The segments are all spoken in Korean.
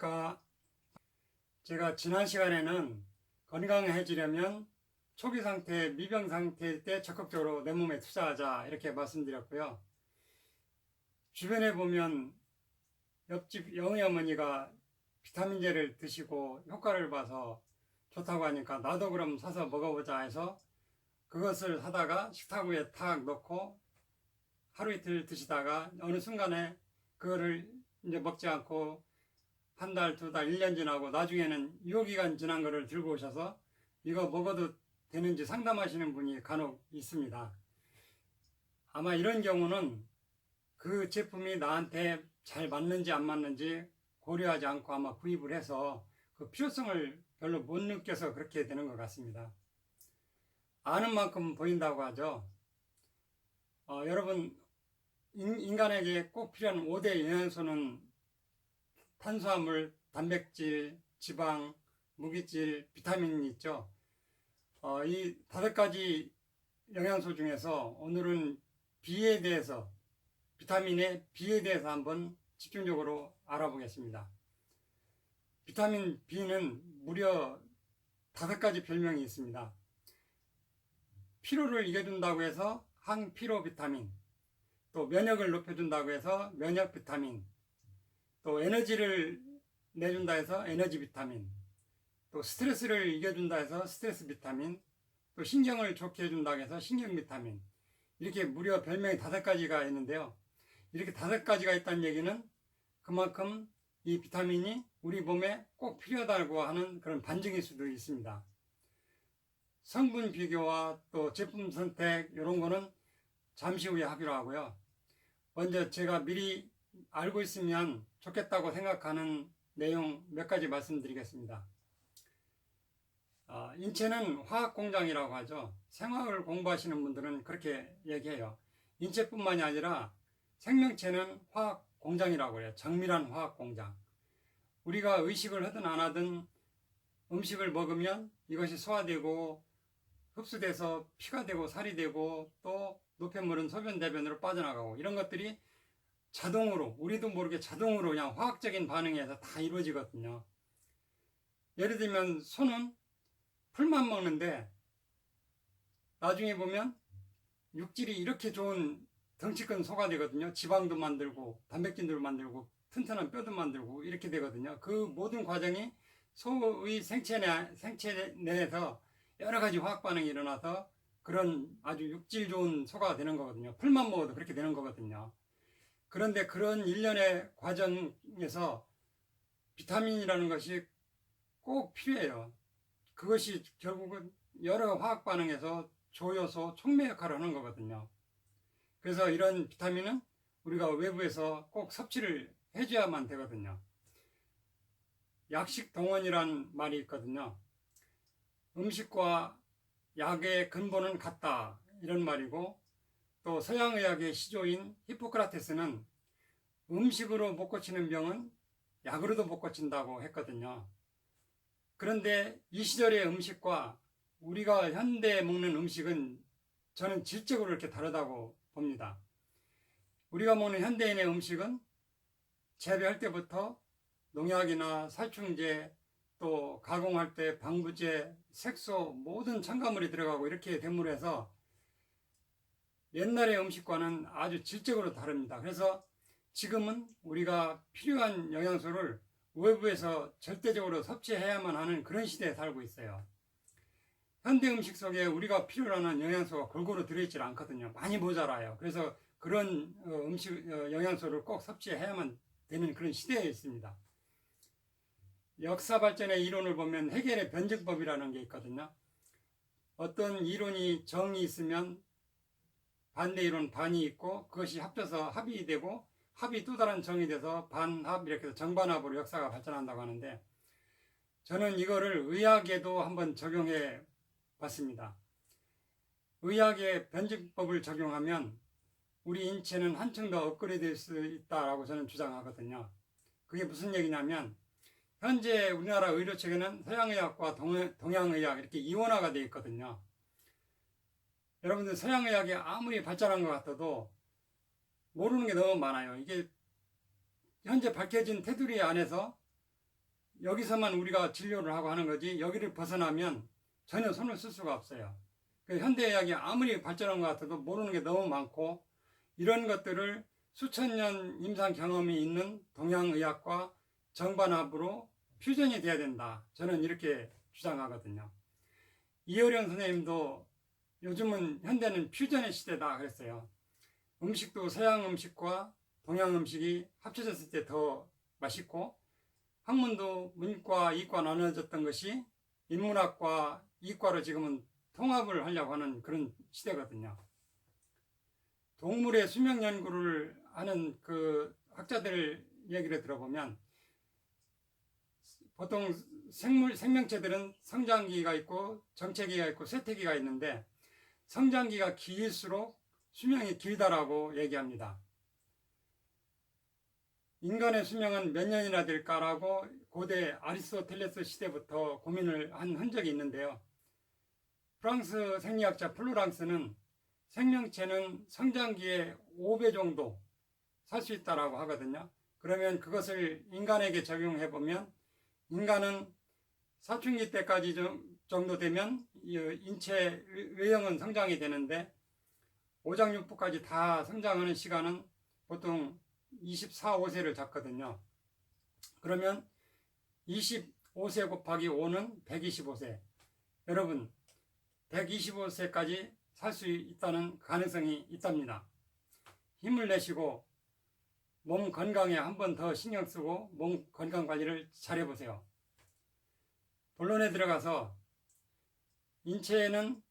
안녕하십니까. 제가 지난 시간에는 건강해지려면 초기 상태, 미병 상태 때 적극적으로 내 몸에 투자하자 이렇게 말씀드렸고요. 주변에 보면 옆집 영희 어머니가 비타민제를 드시고 효과를 봐서 좋다고 하니까 나도 그럼 사서 먹어보자 해서 그것을 사다가 식탁 위에 탁 넣고 하루 이틀 드시다가 어느 순간에 그거를 이제 먹지 않고 한 달, 두 달, 1년 지나고 나중에는 유효기간 지난 거를 들고 오셔서 이거 먹어도 되는지 상담하시는 분이 간혹 있습니다. 아마 이런 경우는 그 제품이 나한테 잘 맞는지 안 맞는지 고려하지 않고 아마 구입을 해서 그 필요성을 별로 못 느껴서 그렇게 되는 것 같습니다. 아는 만큼 보인다고 하죠. 여러분, 인간에게 꼭 필요한 5대 영양소는 탄수화물, 단백질, 지방, 무기질, 비타민이 있죠. 이 5가지 영양소 중에서 오늘은 B에 대해서, 비타민의 B에 대해서 한번 집중적으로 알아보겠습니다. 비타민 B는 무려 5가지 별명이 있습니다. 피로를 이겨준다고 해서 항피로 비타민, 또 면역을 높여준다고 해서 면역 비타민, 또 에너지를 내준다 해서 에너지 비타민, 또 스트레스를 이겨준다 해서 스트레스 비타민, 또 신경을 좋게 해준다 해서 신경 비타민, 이렇게 무려 별명이 5가지가 있는데요. 이렇게 5가지가 있다는 얘기는 그만큼 이 비타민이 우리 몸에 꼭 필요하다고 하는 그런 반증일 수도 있습니다. 성분 비교와 또 제품 선택 이런 거는 잠시 후에 하기로 하고요. 먼저 제가 미리 알고 있으면 좋겠다고 생각하는 내용 몇 가지 말씀드리겠습니다. 인체는 화학공장이라고 하죠. 생화학을 공부하시는 분들은 그렇게 얘기해요. 인체뿐만이 아니라 생명체는 화학공장이라고 해요. 정밀한 화학공장. 우리가 의식을 하든 안 하든 음식을 먹으면 이것이 소화되고 흡수돼서 피가 되고 살이 되고 또 노폐물은 소변 대변으로 빠져나가고 이런 것들이 자동으로, 우리도 모르게 자동으로 그냥 화학적인 반응에서 다 이루어지거든요. 예를 들면 소는 풀만 먹는데 나중에 보면 육질이 이렇게 좋은 덩치 큰 소가 되거든요. 지방도 만들고 단백질도 만들고 튼튼한 뼈도 만들고 이렇게 되거든요. 그 모든 과정이 소의 생체 내에서 여러 가지 화학 반응이 일어나서 그런 아주 육질 좋은 소가 되는 거거든요. 풀만 먹어도 그렇게 되는 거거든요. 그런데 그런 일련의 과정에서 비타민이라는 것이 꼭 필요해요. 그것이 결국은 여러 화학 반응에서 조효소, 촉매 역할을 하는 거거든요. 그래서 이런 비타민은 우리가 외부에서 꼭 섭취를 해줘야만 되거든요. 약식 동원이란 말이 있거든요. 음식과 약의 근본은 같다 이런 말이고, 또 서양의학의 시조인 히포크라테스는 음식으로 못 고치는 병은 약으로도 못 고친다고 했거든요. 그런데 이 시절의 음식과 우리가 현대에 먹는 음식은 저는 질적으로 이렇게 다르다고 봅니다. 우리가 먹는 현대인의 음식은 재배할 때부터 농약이나 살충제, 또 가공할 때 방부제, 색소, 모든 첨가물이 들어가고 이렇게 됨으로 해서 옛날의 음식과는 아주 질적으로 다릅니다. 그래서 지금은 우리가 필요한 영양소를 외부에서 절대적으로 섭취해야만 하는 그런 시대에 살고 있어요. 현대 음식 속에 우리가 필요로 하는 영양소가 골고루 들어있지 않거든요. 많이 모자라요. 그래서 그런 영양소를 꼭 섭취해야만 되는 그런 시대에 있습니다. 역사 발전의 이론을 보면 해겔의 변증법이라는 게 있거든요. 어떤 이론이 정이 있으면 반대 이론 반이 있고 그것이 합쳐서 합이 되고 합이 또 다른 정이 돼서 반합 이렇게 해서 정반합으로 역사가 발전한다고 하는데, 저는 이거를 의학에도 한번 적용해 봤습니다. 의학의 변증법을 적용하면 우리 인체는 한층 더 업그레이드 될 수 있다라고 저는 주장하거든요. 그게 무슨 얘기냐면, 현재 우리나라 의료체계는 서양의학과 동양의학 이렇게 이원화가 되어 있거든요. 여러분들 서양의학이 아무리 발전한 것 같아도 모르는 게 너무 많아요. 이게 현재 밝혀진 테두리 안에서 여기서만 우리가 진료를 하고 하는 거지 여기를 벗어나면 전혀 손을 쓸 수가 없어요. 현대의학이 아무리 발전한 것 같아도 모르는 게 너무 많고 이런 것들을 수천 년 임상 경험이 있는 동양의학과 정반합으로 퓨전이 돼야 된다. 저는 이렇게 주장하거든요. 이효령 선생님도 요즘은 현대는 퓨전의 시대다 그랬어요. 음식도 서양 음식과 동양 음식이 합쳐졌을 때 더 맛있고 학문도 문과, 이과 나눠졌던 것이 인문학과, 이과로 지금은 통합을 하려고 하는 그런 시대거든요. 동물의 수명 연구를 하는 그 학자들 얘기를 들어보면 보통 생명체들은 성장기가 있고 정체기가 있고 쇠퇴기가 있는데 성장기가 길수록 수명이 길다라고 얘기합니다. 인간의 수명은 몇 년이나 될까라고 고대 아리스토텔레스 시대부터 고민을 한 흔적이 있는데요. 프랑스 생리학자 플로랑스는 생명체는 성장기의 5배 정도 살 수 있다라고 하거든요. 그러면 그것을 인간에게 적용해 보면 인간은 사춘기 때까지 정도 되면 인체 외형은 성장이 되는데 오장육부까지 다 성장하는 시간은 보통 24, 5세를 잡거든요. 그러면 25세 곱하기 5는 125세. 여러분 125세까지 살 수 있다는 가능성이 있답니다. 힘을 내시고 몸 건강에 한 번 더 신경 쓰고 몸 건강 관리를 잘 해보세요. 본론에 들어가서 인체에는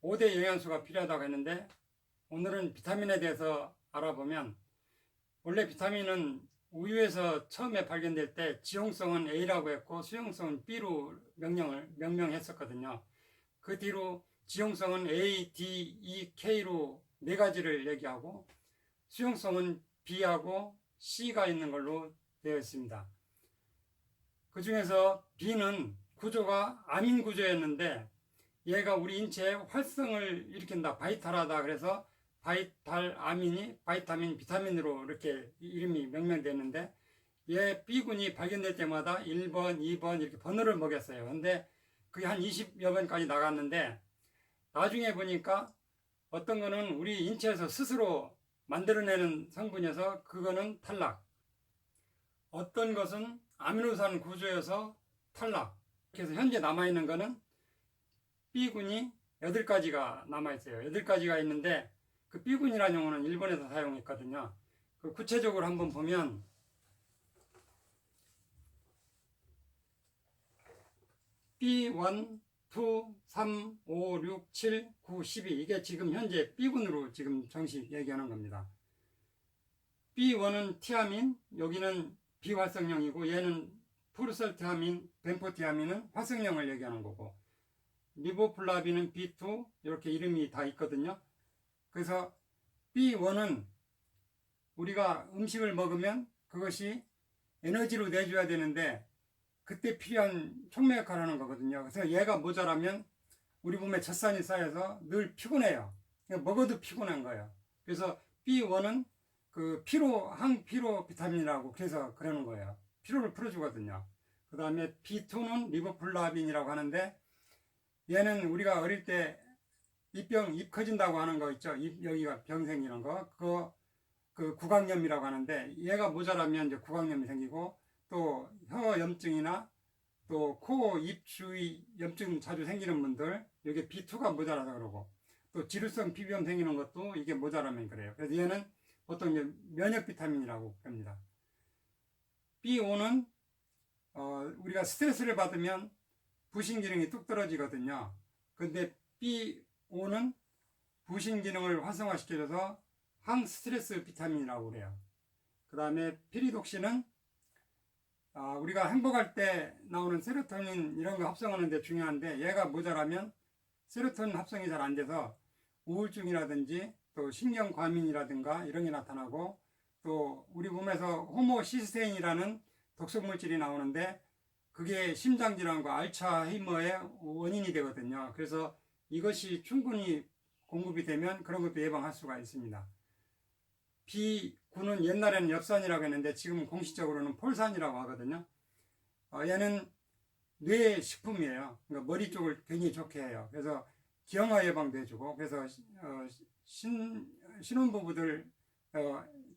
5대 영양소가 필요하다고 했는데 오늘은 비타민에 대해서 알아보면 원래 비타민은 우유에서 처음에 발견될 때 지용성은 A라고 했고 수용성은 B로 명명했었거든요. 그 뒤로 지용성은 A, D, E, K로 네 가지를 얘기하고 수용성은 B하고 C가 있는 걸로 되어 있습니다. 그 중에서 B는 구조가 아민 구조였는데 얘가 우리 인체의 활성을 일으킨다, 바이탈하다 그래서 바이탈 아민이 바이타민, 비타민으로 이렇게 이름이 명명됐는데 얘 B군이 발견될 때마다 1번, 2번 이렇게 번호를 먹였어요. 근데 그게 한 20여 번까지 나갔는데 나중에 보니까 어떤 거는 우리 인체에서 스스로 만들어내는 성분이어서 그거는 탈락. 어떤 것은 아미노산 구조여서 탈락. 그래서 현재 남아있는 거는 B군이 8가지가 남아있어요. 8가지가 있는데 그 B군이라는 용어는 일본에서 사용했거든요. 그 구체적으로 한번 보면 B1, 2, 3, 5, 6, 7, 9, 12 이게 지금 현재 B군으로 지금 정식 얘기하는 겁니다. B1은 티아민, 여기는 비활성형이고 얘는 푸르설티아민, 벤포티아민은 활성형을 얘기하는 거고 리보플라빈은 B2 이렇게 이름이 다 있거든요. 그래서 B1은 우리가 음식을 먹으면 그것이 에너지로 내줘야 되는데 그때 필요한 촉매 역할을 하는 거거든요. 그래서 얘가 모자라면 우리 몸에 젖산이 쌓여서 늘 피곤해요. 먹어도 피곤한 거예요. 그래서 B1은 그 항피로 비타민이라고 그래서 그러는 거예요. 피로를 풀어주거든요. 그 다음에 B2는 리보플라빈이라고 하는데 얘는 우리가 어릴 때 입 커진다고 하는 거 있죠. 여기가 병 생기는 거. 그 구강염이라고 하는데 얘가 모자라면 이제 구강염이 생기고 또 혀 염증이나 또 코, 입 주위 염증 자주 생기는 분들 여기 B2가 모자라서 그러고 또 지루성 피부염 생기는 것도 이게 모자라면 그래요. 그래서 얘는 보통 이제 면역 비타민이라고 합니다. B5는 우리가 스트레스를 받으면 부신 기능이 뚝 떨어지거든요. 근데 B5는 부신 기능을 활성화시켜줘서 항스트레스 비타민이라고 그래요. 그 다음에 피리독신은 우리가 행복할 때 나오는 세로토닌 이런 거 합성하는 데 중요한데 얘가 모자라면 세로토닌 합성이 잘 안 돼서 우울증이라든지 또 신경과민이라든가 이런 게 나타나고 또 우리 몸에서 호모시스테인이라는 독성물질이 나오는데 그게 심장질환과 알츠하이머의 원인이 되거든요. 그래서 이것이 충분히 공급이 되면 그런 것도 예방할 수가 있습니다. B9는 옛날에는 엽산이라고 했는데 지금 공식적으로는 폴산이라고 하거든요. 얘는 뇌 식품이에요. 그러니까 머리 쪽을 굉장히 좋게 해요. 그래서 기형아 예방도 해주고, 그래서 신혼부부들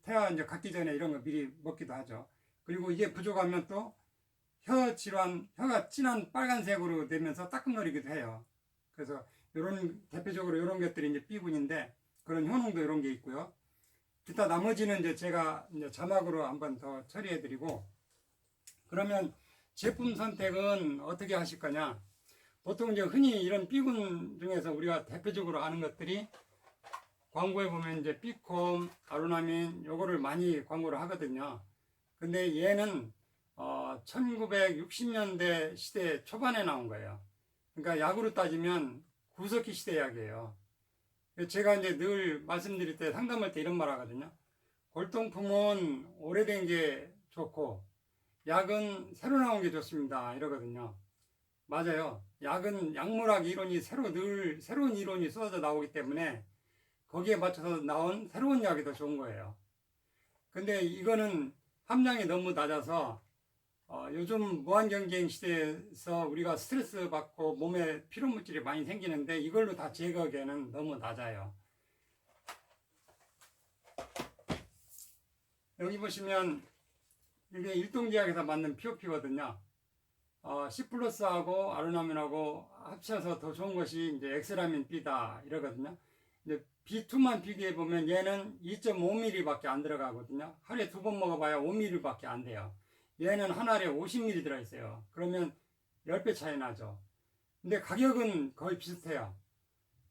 태아 이제 갖기 전에 이런 거 미리 먹기도 하죠. 그리고 이게 부족하면 또 혀 질환, 혀가 진한 빨간색으로 되면서 따끔거리기도 해요. 그래서 이런 대표적으로 이런 것들이 이제 B군인데 그런 효능도 이런 게 있고요. 기타 나머지는 이제 제가 이제 자막으로 한번 더 처리해드리고, 그러면 제품 선택은 어떻게 하실 거냐? 보통 이제 흔히 이런 B군 중에서 우리가 대표적으로 아는 것들이 광고에 보면 이제 B콤, 아로나민 요거를 많이 광고를 하거든요. 근데 얘는 1960년대 시대 초반에 나온 거예요. 그러니까 약으로 따지면 구석기 시대 약이에요. 제가 이제 늘 말씀드릴 때 상담할 때 이런 말 하거든요. 골동품은 오래된 게 좋고 약은 새로 나온 게 좋습니다. 이러거든요. 맞아요. 약은 약물학 이론이 늘 새로운 이론이 쏟아져 나오기 때문에 거기에 맞춰서 나온 새로운 약이 더 좋은 거예요. 근데 이거는 함량이 너무 낮아서 요즘 무한경쟁 시대에서 우리가 스트레스 받고 몸에 피로물질이 많이 생기는데 이걸로 다 제거하기에는 너무 낮아요. 여기 보시면 이게 일동제약에서 만든 POP거든요. C 플러스하고 아르나민하고 합쳐서 더 좋은 것이 이제 엑스라민 B다 이러거든요. 이제 B2만 비교해 보면 얘는 2.5ml 밖에 안 들어가거든요. 하루에 2번 먹어봐야 5ml 밖에 안 돼요. 얘는 한 알에 50ml 들어있어요. 그러면 10배 차이 나죠. 근데 가격은 거의 비슷해요.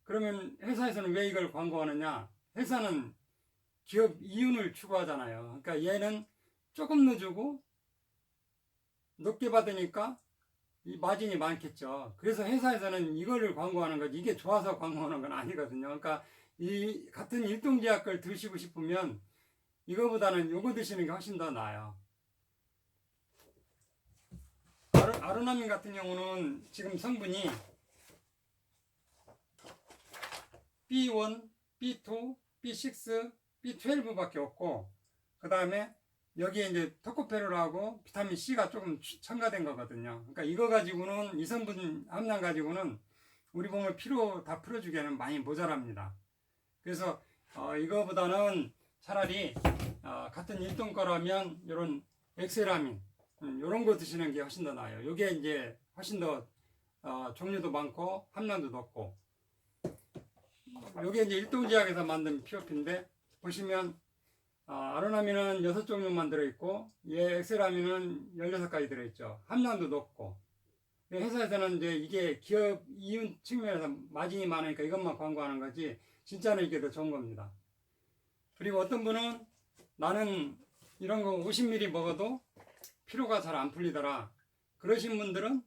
그러면 회사에서는 왜 이걸 광고하느냐? 회사는 기업 이윤을 추구하잖아요. 그러니까 얘는 조금 넣어주고 높게 받으니까 이 마진이 많겠죠. 그래서 회사에서는 이거를 광고하는 거지, 이게 좋아서 광고하는 건 아니거든요. 그러니까 이 같은 일동제약 걸 드시고 싶으면 이거보다는 요거 드시는 게 훨씬 더 나아요. 아르나민 같은 경우는 지금 성분이 B1, B2, B6, B12 밖에 없고, 그 다음에 여기에 이제 토코페롤하고 비타민 C가 조금 첨가된 거거든요. 그러니까 이거 가지고는, 이 성분 함량 가지고는 우리 몸을 피로 다 풀어주기에는 많이 모자랍니다. 그래서 이거보다는 차라리 같은 일동 거라면 이런 엑세라민 이런 거 드시는 게 훨씬 더 나아요. 이게 이제 훨씬 더 종류도 많고 함량도 높고, 이게 이제 일동제약에서 만든 POP인데 보시면 아로나민은 6종류만 들어있고 얘 엑세라민은 16가지 들어있죠. 함량도 높고. 회사에서는 이제 이게 기업 이윤 측면에서 마진이 많으니까 이것만 광고하는 거지 진짜는 이게 더 좋은 겁니다. 그리고 어떤 분은 나는 이런 거 50ml 먹어도 피로가 잘 안 풀리더라, 그러신 분들은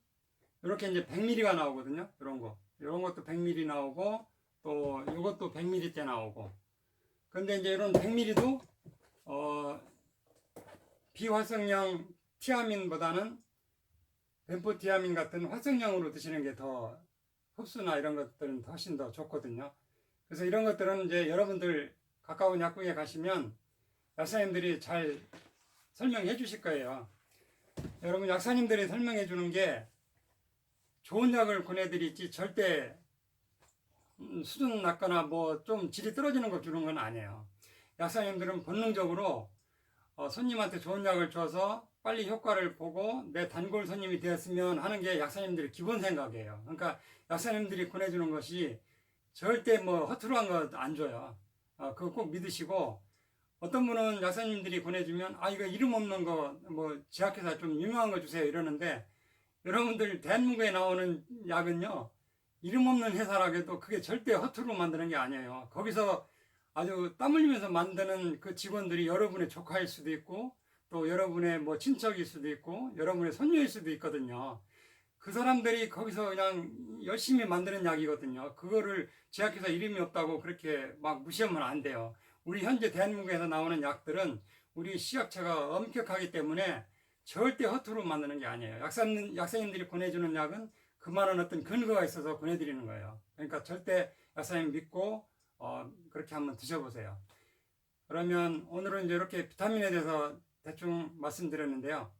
이렇게 이제 100ml가 나오거든요. 이런 것도 100ml 나오고 또 이것도 100ml 나오고. 근데 이제 이런 100ml도 비활성형 티아민보다는 벤포티아민 같은 활성형으로 드시는 게 더 흡수나 이런 것들은 훨씬 더 좋거든요. 그래서 이런 것들은 이제 여러분들 가까운 약국에 가시면 약사님들이 잘 설명해 주실 거예요. 여러분, 약사님들이 설명해 주는 게 좋은 약을 권해드리지 절대 수준 낮거나 뭐 좀 질이 떨어지는 거 주는 건 아니에요. 약사님들은 본능적으로 손님한테 좋은 약을 줘서 빨리 효과를 보고 내 단골 손님이 되었으면 하는 게 약사님들의 기본 생각이에요. 그러니까 약사님들이 권해주는 것이 절대 뭐 허투루한 거 안 줘요. 그거 꼭 믿으시고, 어떤 분은 약사님들이 권해주면 이거 이름 없는 거 뭐 제약회사 좀 유명한 거 주세요 이러는데, 여러분들 대한민국에 나오는 약은요 이름 없는 회사라고 해도 그게 절대 허투루 만드는 게 아니에요. 거기서 아주 땀 흘리면서 만드는 그 직원들이 여러분의 조카일 수도 있고 또 여러분의 뭐 친척일 수도 있고 여러분의 손녀일 수도 있거든요. 그 사람들이 거기서 그냥 열심히 만드는 약이거든요. 그거를 제약회사 이름이 없다고 그렇게 막 무시하면 안 돼요. 우리 현재 대한민국에서 나오는 약들은 우리 식약처가 엄격하기 때문에 절대 허투루 만드는 게 아니에요. 약사님들이 권해주는 약은 그만한 어떤 근거가 있어서 권해드리는 거예요. 그러니까 절대 약사님 믿고 그렇게 한번 드셔보세요. 그러면 오늘은 이제 이렇게 비타민에 대해서 대충 말씀드렸는데요.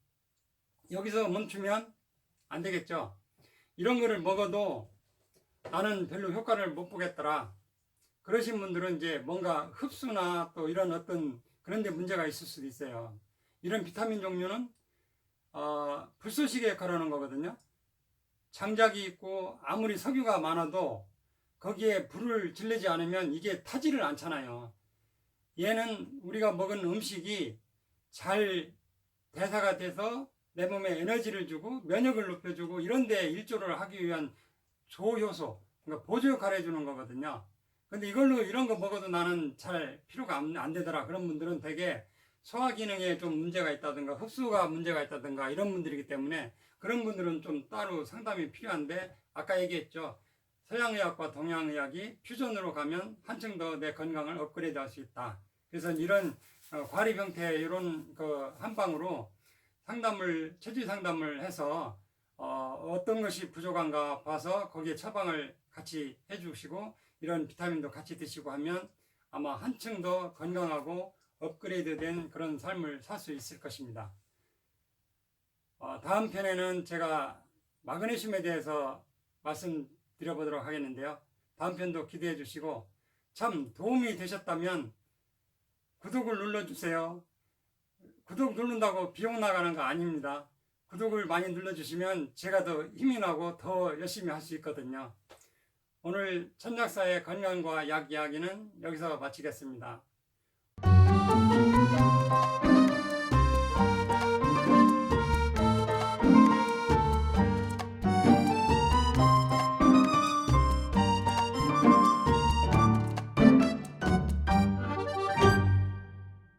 여기서 멈추면 안 되겠죠. 이런 거를 먹어도 나는 별로 효과를 못 보겠더라. 그러신 분들은 이제 뭔가 흡수나 또 이런 어떤 그런 데 문제가 있을 수도 있어요. 이런 비타민 종류는 불쏘시개 역할을 하는 거거든요. 장작이 있고 아무리 석유가 많아도 거기에 불을 질르지 않으면 이게 타지를 않잖아요. 얘는 우리가 먹은 음식이 잘 대사가 돼서 내 몸에 에너지를 주고 면역을 높여주고 이런 데 일조를 하기 위한 조효소, 그러니까 보조 역할을 해주는 거거든요. 근데 이걸로 이런 거 먹어도 나는 잘 필요가 안 되더라. 그런 분들은 되게 소화 기능에 좀 문제가 있다든가 흡수가 문제가 있다든가 이런 분들이기 때문에 그런 분들은 좀 따로 상담이 필요한데, 아까 얘기했죠. 서양의학과 동양의학이 퓨전으로 가면 한층 더 내 건강을 업그레이드 할 수 있다. 그래서 이런 과립 형태의 이런 그 한방으로 체질 상담을 해서 어떤 것이 부족한가 봐서 거기에 처방을 같이 해주시고 이런 비타민도 같이 드시고 하면 아마 한층 더 건강하고 업그레이드 된 그런 삶을 살 수 있을 것입니다. 다음 편에는 제가 마그네슘에 대해서 말씀드려보도록 하겠는데요. 다음 편도 기대해 주시고, 참 도움이 되셨다면 구독을 눌러주세요. 구독 누른다고 비용 나가는 거 아닙니다. 구독을 많이 눌러주시면 제가 더 힘이 나고 더 열심히 할 수 있거든요. 오늘 천약사의 건강과 약 이야기는 여기서 마치겠습니다.